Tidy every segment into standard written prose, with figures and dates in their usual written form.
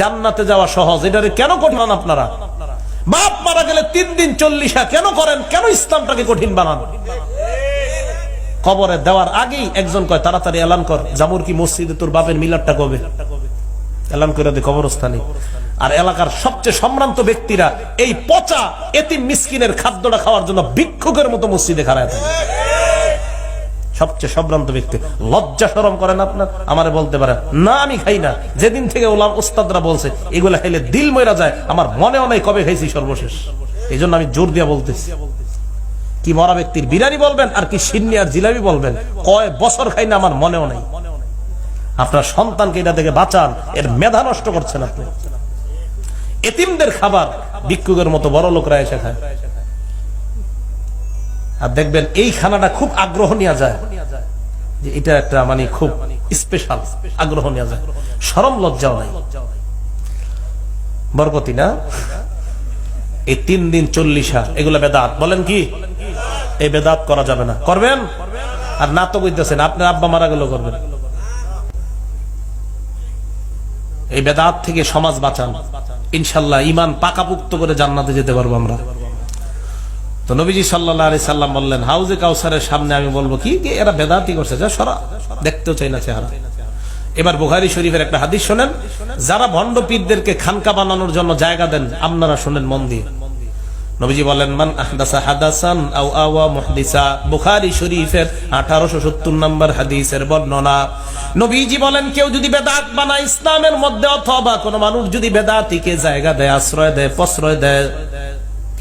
জান্নাতে যাওয়া সহজ, এটারে কেন কঠিন আপনারা? বাপ মারা গেলে 3 দিন 40 কেন করেন? কেন ইসলামটাকে কঠিন বানান? কবরে দেওয়ার আগেই একজন কয় তাড়াতাড়ি এলান কর, জামুর কি মসজিদে তোর বাপের মিলাদটা কবে? এলান করে দে কবরস্থানে। আর এলাকার সবচেয়ে সম্ভ্রান্ত ব্যক্তিরা এই পচা এতিম মিসকিনের খাদ্যটা খাওয়ার জন্য ভিক্ষুকের মতো মসজিদে খাড়ায় থাকে। সবচেয়ে সম্ভ্রান্ত ব্যক্তি। লজ্জা শরম করেন আপনার? আমারে বলতে পারেন না আমি খাই না। যেদিন থেকে ওলাম ওস্তাদরা বলছে এগুলা খাইলে দিল মইরা যায়, আমার মনেও নাই কবে খাইছি সর্বশেষ। এই জন্য আমি জোর দিয়া বলতেছি। কি মরা ব্যক্তির বিরিয়ানি বলবেন আর কি সিন্নি আর জিলাপি বলবেন, কয় বছর খাই না আমার মনেও নাই। আপনার সন্তানকে এটা থেকে বাঁচান, এর মেধা নষ্ট করছেন আপনি। এতিমদের খাবার ভিক্ষুকের মতো বড় লোকরা এসে খায়। আর দেখবেন এই খানাটা খুব আগ্রহ নিয়ে যায়, যে এটা একটা মানে খুব স্পেশাল, আগ্রহ নিয়ে যায়, শরম লজ্জাও নাই। বরকতি না? এই 3 দিন 40 এগুলা বেদাত। বলেন কি এই বেদাত করা যাবে না? করবেন? আর না তো কইতেছেন আপনার আব্বা মারা গেল করবেন। এই বেদাত থেকে সমাজ বাঁচান, ইনশাআল্লাহ ঈমান পাকাপুক্ত করে জান্নাতে যেতে পারবো আমরা। তো নবীজি সাল্লাল্লাহু আলাইহি সাল্লাম বললেন হাউজে কাউসারের সামনে আমি বলবো কি এরা বেদাতি করছে, যা সরা, দেখতেও চাই না চেহারা। এবার বুখারী শরীফের একটা হাদিস শুনেন, যারা ভণ্ড পীরদেরকে খানকা বানানোর জন্য জায়গা দেন, আপনারা শুনেন মন দিয়ে। নবীজি বলেন মান আহদাসা হাদাসান আও আওয়া মুহদিসা, বুখারী শরীফের 1870 নম্বর হাদিসের বর্ণনা। নবীজি বলেন কেউ যদি বেদাত বানায় ইসলামের মধ্যে, অথবা কোন মানুষ যদি বেদাতিকে জায়গা দেয়, আশ্রয় দেয়, প্রশ্রয় দেয়,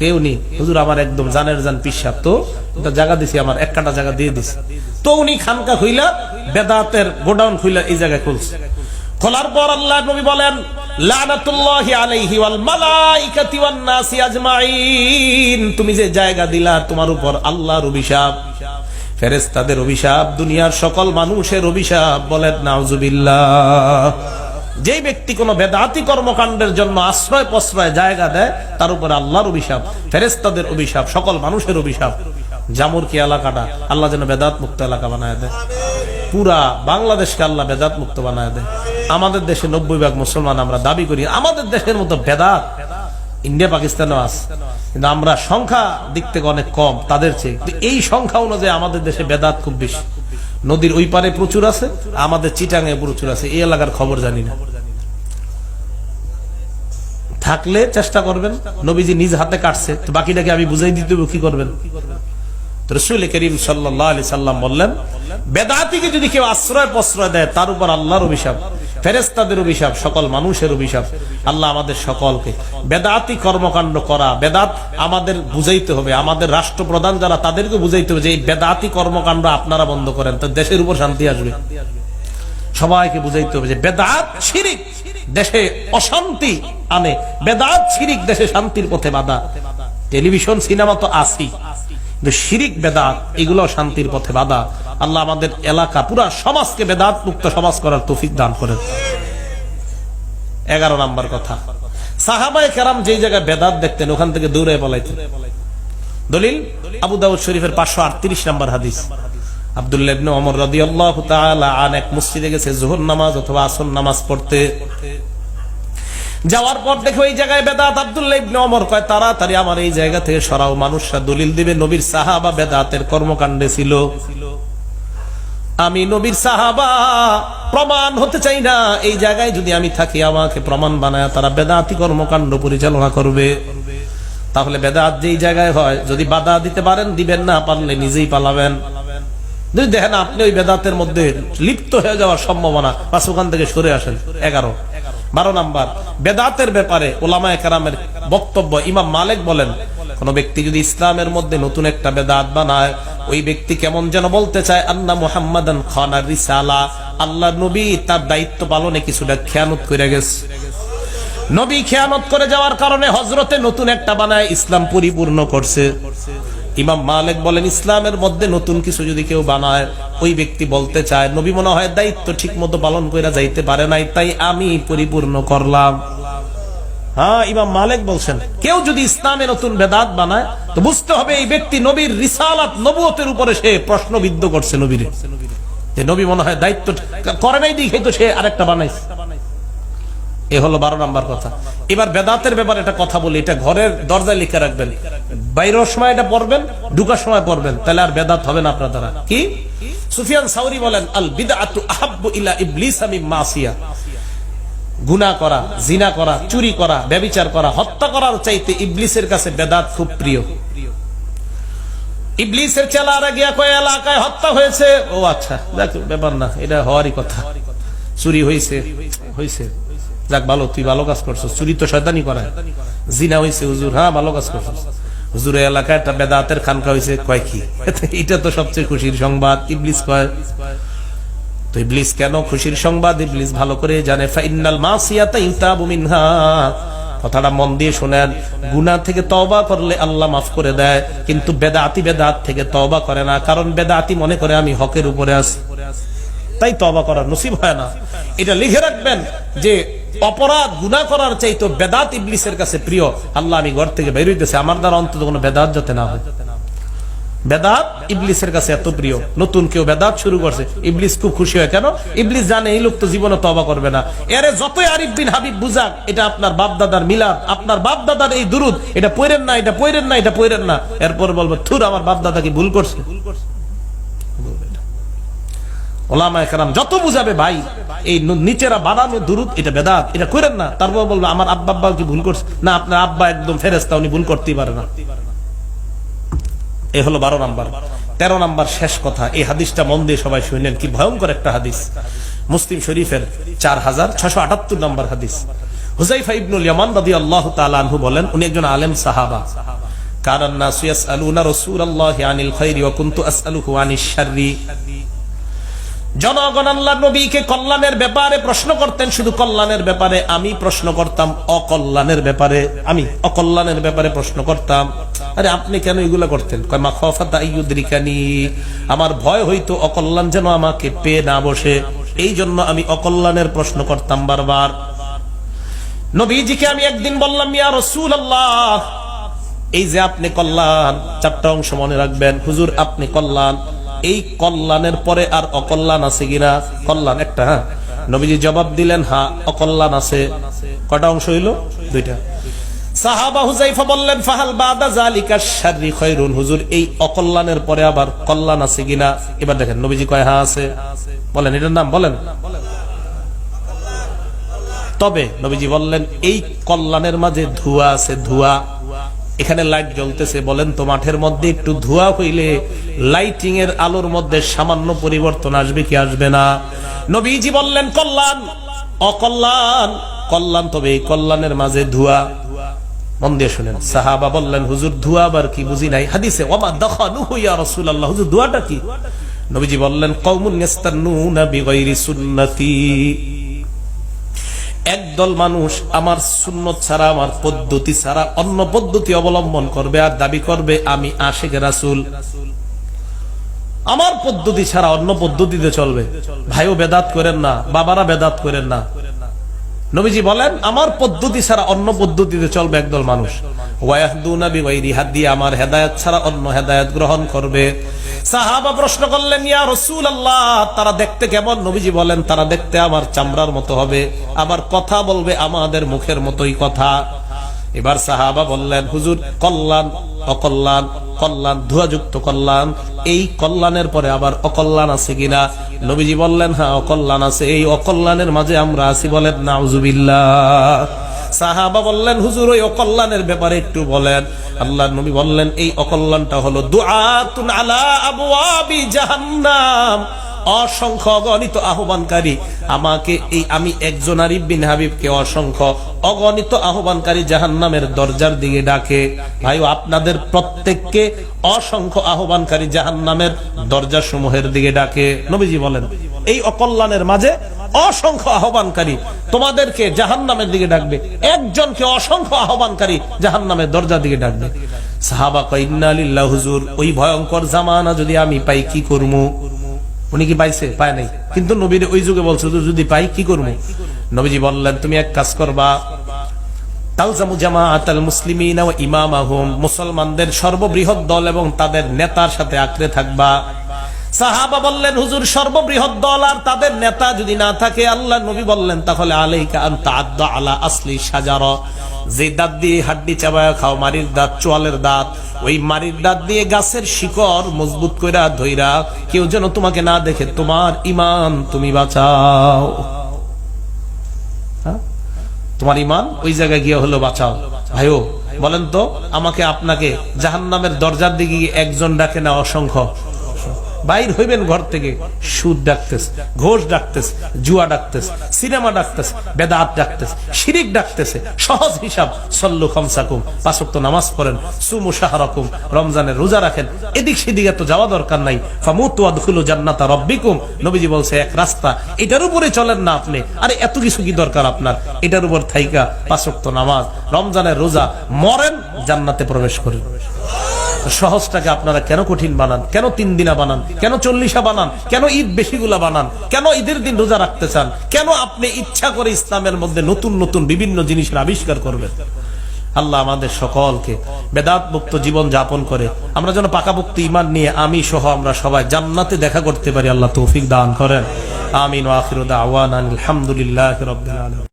কেউ নি হুজুর আমার একদম জানের জান পিসাব, তো এটা জায়গা দিছি, আমার 1 কাঠা জায়গা দিয়ে দিছি, তো উনি খানকা খুইলা বেদাতের গোডাউন খুইলা এই জায়গায় খুলছে। খোলার পর আল্লাহ নবী বলেন লানাতুল্লাহি আলাইহি ওয়াল মালাইকাতি ওয়ান নাসি আজমাইন, তুমি যে জায়গা দিলা তোমার উপর আল্লাহর অভিশাপ, ফেরেশতাদের অভিশাপ, দুনিয়ার সকল মানুষের অভিশাপ। বলেন নাউজুবিল্লাহ। যেই ব্যক্তি কোন বেদাতি কর্মকাণ্ডের জন্য আশ্রয় প্রশ্রয় জায়গা দেয়, তার উপর আল্লাহর অভিশাপ, ফেরেশতাদের অভিশাপ, সকল মানুষের অভিশাপ। জামুর কি এলাকাটা আল্লাহ যেন বেদাত মুক্ত এলাকা বানায় দেয়, পুরা বাংলাদেশকে আল্লাহ বেদাত মুক্ত বানায় দেয়। আমাদের দেশে 90% মুসলমান, আমরা দাবি করি আমাদের দেশের মতো বেদাত ইন্ডিয়া পাকিস্তানও আছে, কিন্তু আমরা সংখ্যা দিক থেকে অনেক কম তাদের চেয়ে। এই সংখ্যা অনুযায়ী আমাদের দেশে বেদাত খুব বেশি। নদীর ওই পারে প্রচুর আছে, আমাদের চিটাঙে প্রচুর আছে, এই এলাকার খবর জানি না। থাকলে চেষ্টা করবেন, নবীজি নিজ হাতে কাটছে, তো বাকিটাকে আমি বুঝাই দিতে কি করবেন? রাসূল করিম সাল্লাল্লাহু আলাইহি সাল্লাম বললেন বেদাতিকে যদি কেউ আশ্রয় প্রশ্রয় দেয়, তার উপর আল্লাহর অভিশাপ, ফেরেশতাদের অভিশাপ, সকল মানুষের অভিশাপ। আল্লাহ আমাদের সকলকে বেদাতি কর্মকাণ্ড করা, বেদাত আমাদের বুঝাইতে হবে, আমাদের রাষ্ট্রপ্রধান যারা তাদেরকে বুঝাইতে হবে যে এই বেদাতি কর্মকাণ্ড আপনারা বন্ধ করেন, তো দেশের উপর শান্তি আসবে। সবাইকে বুঝাইতে হবে যে বেদাত শিরিক দেশে অশান্তি আনে, বেদাত শিরিক দেশে শান্তির পথে বাধা। টেলিভিশন সিনেমা তো আসি, কিন্তু শিরিক বেদাত এগুলো শান্তির পথে বাধা। আল্লাহ আমাদের এলাকা পুরা সমাজকে বেদাত মুক্ত সমাজ করার তৌফিক দান করেন। 11 নম্বর কথা, সাহাবায়ে কেরাম যেই জায়গায় বেদাত দেখতেন ওখান থেকে দৌড়ে পালাইতেন। দলিল আবু দাউদ শরীফের 538 নম্বর হাদিস। আব্দুল্লাহ ইবনে ওমর রাদিয়াল্লাহু তাআলা আন এক মসজিদে গেছে যোহর নামাজ অথবা আসর নামাজ পড়তে। যাওয়ার পর দেখো এই জায়গায় বেদাত। আব্দুল্লাহ ইবনে ওমর কয় তাড়াতাড়ি আমার এই জায়গা থেকে সরাও, মানুষরা দলিল দিবে নবীর সাহাবা বেদাতের কর্মকাণ্ডে ছিল। আমি নবীর সাহাবা প্রমাণ হতে চাই না, এই জায়গায় যদি আমি থাকি আমাকে প্রমাণ বানায় তারা বেদাতি কর্মকাণ্ড পরিচালনা করবে। তাহলে বেদাত যেই জায়গায় হয় যদি বাধা দিতে পারেন দিবেন, না পারলে নিজেই পালাবেন। যদি দেখেন আপনি ওই বেদাতের মধ্যে লিপ্ত হয়ে যাওয়ার সম্ভাবনা, বাস ওখান থেকে সরে আসেন। 12 নাম্বার বেদাতের ব্যাপারে উলামায়ে কেরামের বক্তব্য। ইমাম মালিক বলেন কোন ব্যক্তি যদি ইসলামের মধ্যে নতুন একটা বেদাত বানায়, ওই ব্যক্তি কেমন যেন বলতে চায় আন্না মুহাম্মাদান খানা রিসালা, আল্লাহ নবী তার দায়িত্ব পালনে কিছুটা খেয়ানত করে গেছে। নবী খেয়ানত করে যাওয়ার কারণে হযরতে নতুন একটা বানায় ইসলাম পরিপূর্ণ করছে। ইমাম মালিক বলেন ইসলামের মধ্যে নতুন কিছু যদি কেউ বানায়, ওই ব্যক্তি বলতে চায় নবী মনে হয় দায়িত্ব ঠিক মতো পালন করে যাইতে পারে নাই, তাই আমি পরিপূর্ণ করলাম। হ্যাঁ, ইমাম মালিক বলছেন কেউ যদি ইসলামে নতুন বেদাত বানায় তো বুঝতে হবে এই ব্যক্তি নবীর রিসালাত নবুয়তের উপরে সে প্রশ্নবিদ্ধ করছে নবীরে, যে নবী মনে হয় দায়িত্ব করে নাই দেখে তো সে আরেকটা বানাইছে। এ হলো 12 নম্বর কথা। এবার বেদাতের ব্যাপারে একটা কথা বলি, এটা ঘরের দরজায় লিখে রাখবেন, বাইরের সময় এটা পড়বেন, ঢুকার সময় পড়বেন, তাহলে আর বেদাত হবে না আপনার দ্বারা। কি? সুফিয়ান সাউরি বলেন, আল বিদআতু আহাব্বু ইলা ইবলিস মিন মাসিয়া, গুনাহ করা, জিনা করা, চুরি করা, ব্যভিচার করা, হত্যা করার চাইতে ইবলিসের কাছে বেদাত খুব প্রিয়। ইবলিসের চেলারা গিয়া কয় এলাকায় হত্যা হয়েছে, ও আচ্ছা দেখ ব্যাপার না, এটা হওয়ারই কথা, চুরি হয়েছে, যাক ভালো, তুই ভালো কাজ করছো, চুরি তো শয়তানি করায়, জিনা হয়েছে হুজুর, হ্যাঁ ভালো কাজ করছো, হুজুরের এলাকায় একটা বেদাতের খানকা হয়েছে, কয় কি, এটা তো সবচেয়ে খুশির সংবাদ। ইবলিস কয়, তো ইবলিস কেন খুশির সংবাদ? ইবলিস ভালো করে জানে, ফাইন্নাল মাসিয়াতা ইউতাবু মিনহা, কথাটা মন দিয়ে শুনেন, গুনাহ থেকে তওবা করলে আল্লাহ মাফ করে দেয়, কিন্তু বেদাত থেকে তওবা করে না, কারণ বেদাতি মনে করে আমি হকের উপরে আছি, তাই তওবা করার নসিব হয় না। এটা লিখে রাখবেন যে অপরাধ গুনাহ করার চাইতে বেদাত ইবলিসের কাছে প্রিয়। আল্লাহ আমি ঘর থেকে বের হইতেছি, আমার দ্বারা অন্তত কোনো বেদাত যাতে না হয়। বেদাত ইবলিসের কাছে এত প্রিয়, নতুন কেউ বেদাত শুরু করছে, ইবলিস খুব খুশি হয়। কেন? ইবলিস জানে এই লোক তো জীবনে তওবা করবে না, এরে যতই আরিফ বিন হাবিব বুঝাক, এটা আপনার বাপ দাদার মিলাদ, আপনার বাপ দাদার এই দুরুদ, এটা পড়েন না, এটা পড়েন না, এটা পড়েন না, এরপর বলবো থুর আমার বাপ দাদা কি ভুল করছে। ওলামায়ে কেরাম যত বুঝাবে, ভাই এই নিচেরা বানানো দুরুদ এটা বেদাত, এটা করেন না, তারপর বলবো আমার আব্বা কি ভুল করছে, না আপনার আব্বা একদম ফেরেশতা, উনি ভুল করতেই পারে না। এ হলো 12 নাম্বার। 13 নাম্বার শেষ কথা, এই হাদিসটা মন দিয়ে সবাই শুনলেন, কি ভয়ঙ্কর একটা হাদিস, মুসলিম শরীফের 4678 নম্বর হাদিস। হুযায়ফা ইবনুল ইয়ামান রাদিয়াল্লাহু তাআলা আনহু বলেন, উনি একজন আলেম সাহাবা, কানান নাসু ইয়াসআলুনা রাসূলুল্লাহি আনিল খায়রি ওয়া কুনতু আসআলুহু আনিশ শাররি, জনগণ আল্লাহর নবীকে কল্যাণের ব্যাপারে প্রশ্ন করতেন, শুধু কল্যাণের ব্যাপারে, আমি প্রশ্ন করতাম অকল্যাণের ব্যাপারে, আমি অকল্যাণের ব্যাপারে প্রশ্ন করতাম। আরে আপনি কেন এগুলা করতেন? কয় মা খাফাতা আইয়ুদরিকানি, আমার ভয় হইতো অকল্যাণ যেন আমাকে পেয়ে না বসে, এই জন্য আমি অকল্যাণের প্রশ্ন করতাম বারবার। নবীজিকে আমি একদিন বললাম, ইয়া রাসূলুল্লাহ, এই যে আপনি কল্যাণ, 4টা অংশ মনে রাখবেন, হুজুর আপনি কল্যাণ, এই কল্যাণের পরে আর অকল্যাণ আছে কিনা? কল্যাণ একটা, হ্যাঁ। নবীজি জবাব দিলেন, হ্যাঁ অকল্যাণ আছে। কয়টা অংশ হইল? 2টা। সাহাবা হুযায়ফা বললেন, ফাহাল বাদা যালিকা শাররি খায়রুন, হুজুর এই অকল্যাণের পরে আবার কল্যাণ আছে কিনা? এবার দেখেন নবীজি কয়, হ্যাঁ আছে। বলেন এটার নাম বলেন। তবে নবীজি বললেন, এই কল্যাণের মাঝে ধোঁয়া আছে, ধোঁয়া। এখানে লাইট জ্বলতেছে, বলেন তো মাঠের মধ্যে একটু ধোঁয়া হইলে লাইটিং এর আলোর মধ্যে সামান্য পরিবর্তন আসবে কি আসবে না? নবীজি বললেন কল্যাণ, অকল্যাণ, কল্যাণ, তবে এই কল্যাণের মাঝে ধোঁয়া। মন দিয়ে শুনেন। সাহাবা বললেন, হুজুর ধোঁয়া আবার কি? বুঝি নাই। হাদিসে ওমা দাখানুহু ইয়া রাসূলুল্লাহ, হুজুর ধোঁয়াটা কি? নবীজি বললেন, কওমুন ইয়াস্তান্নুনা বিগাইরি সুন্নতি, একদল মানুষ আমার সুন্নত ছাড়া, আমার পদ্ধতি ছাড়া অন্য পদ্ধতি অবলম্বন করবে আর দাবি করবে আমি আশিক রাসূল, আমার পদ্ধতি ছাড়া অন্য পদ্ধতিতে চলবে। ভাইও বেদাত করেন না, বাবারা বেদাত করেন না। নবীজি বলেন, আমার পদ্ধতি ছাড়া অন্য পদ্ধতিতে চলবে একদল মানুষ। ওয়ায়াহদুনা বিগাইরি হাদি, আমার হেদায়েত ছাড়া অন্য হেদায়েত গ্রহণ করবে। সাহাবা প্রশ্ন করলেন, ইয়া রাসূলুল্লাহ, তারা দেখতে কেমন? নবীজি বলেন, তারা দেখতে আমার চামড়ার মতো হবে, আবার কথা বলবে আমাদের মুখের মতোই কথা। এবার সাহাবা বললেন, হুজুর কল্যাণ, অকল্যাণ, কল্যাণ, ধোঁয়াযুক্ত কল্যাণ, এই কল্যাণের পরে আবার অকল্যাণ আছে কিনা? নবীজি বললেন, হ্যাঁ অকল্যাণ আছে। এই অকল্যাণের মাঝে আমরা আছি, বলেন নাউজুবিল্লাহ। সাহাবা বললেন, হুজুর ওই অকল্যাণের ব্যাপারে একটু বলেন। আল্লাহর নবী বললেন, এই অকল্যাণটা হলো দুআতুন আলা আবওয়াবি জাহান্নাম, অসংখ্য অগণিত আহ্বানকারী আমাকে, এই আমি একজন আরিফ বিন হাবিবকে অসংখ্য অগণিত আহ্বানকারী জাহান্নামের দরজার দিকে ডাকে। ভাই আপনাদের প্রত্যেককে অসংখ্য আহ্বানকারী জাহান্নামের দরজা সমূহের দিকে ডাকে। নবীজি বলেন, এই অকল্যাণের মাঝে অসংখ্য আহ্বানকারী তোমাদেরকে জাহান্নামের দিকে ডাকবে, একজনকে অসংখ্য আহ্বানকারী জাহান্নামের দরজার দিকে ডাকবে। সাহাবা কয়, ইন্না লিল্লাহি, হুজুর ওই ভয়ঙ্কর জামানা যদি আমি পাই কি করবো? উনি কি পাইছে? পায় নাই, কিন্তু নবীর ওই যুগে বলছে যদি পাই কি করবো? নবীজি বললেন, তুমি এক কাজ করবা, তালজামু জামাআতাল মুসলিমিনা ওয়া ইমামাহুম, মুসলমানদের সর্ববৃহৎ দল এবং তাদের নেতার সাথে আঁকড়ে থাকবা। সাহাবা বললেন, হুজুর সর্ববৃহৎ দল আর তাদের নেতা যদি না থাকে, আল্লাহ নবী বললেন, তাহলে আলাইকা আন তাআদ্দা আলা আসলি শাজারা, যে দাঁত দিয়ে হাড্ডি চাবায়া খাও, মারির দাঁত, চোয়ালের দাঁত, ওই মারির দাঁত দিয়ে গাছের শিকড় মজবুত কইরা ধইরা, কেউ যেন তোমাকে না দেখে, তোমার ঈমান তুমি বাঁচাও। তোমার ঈমান ওই জায়গায় গিয়ে হলো বাঁচাও। ভাইও বলেন তো, আমাকে আপনাকে জাহান্নামের দরজার দিকে একজন ডাকে না অসংখ্য? বাইর হইবেন ঘর থেকে, সুদ ডাকতেছে, ঘোষ ডাকতেছে, জুয়া ডাকতেছে, সিনেমা ডাকতেছে, বেদাত ডাকতেছে, শিরিক ডাকতেছে। সহজ হিসাব, সল্লু খামসাকুম, 5 ওয়াক্ত নামাজ পড়েন, সুমু শাহরাকুম, রমজানের রোজা রাখেন, এদিক সেদিক এত যাওয়া দরকার নাই। ফামুতু ওয়াদখুলু জান্নাতা রাব্বিকুম, নবীজি বলছে এক রাস্তা, এটার উপরে চলেন না আপনি। আরে এত কিছু কি দরকার আপনার? এটার উপর থাইকা 5 ওয়াক্ত নামাজ, রমজানের রোজা, মরেন, জান্নাতে প্রবেশ করেন। সহজটাকে আপনারা কেন কঠিন বানান? কেন 3 দিনা বানান? কেন 40 বানান? কেন ঈদ বেশিগুলা বানান? কেন ঈদের দিন রোজা রাখতে চান? কেন আপনি ইচ্ছা করে ইসলামের মধ্যে নতুন নতুন বিভিন্ন জিনিসের আবিষ্কার করবেন? আল্লাহ আমাদের সকলকে বেদাত মুক্ত জীবন যাপন করে আমরা যেন পাকাপোক্ত ঈমান নিয়ে আমি সহ আমরা সবাই জান্নাতে দেখা করতে পারি। আল্লাহ তৌফিক দান করেন। আমিন ওয়া আখিরু দাওয়ানা আলহামদুলিল্লাহি রাব্বিল আলামিন।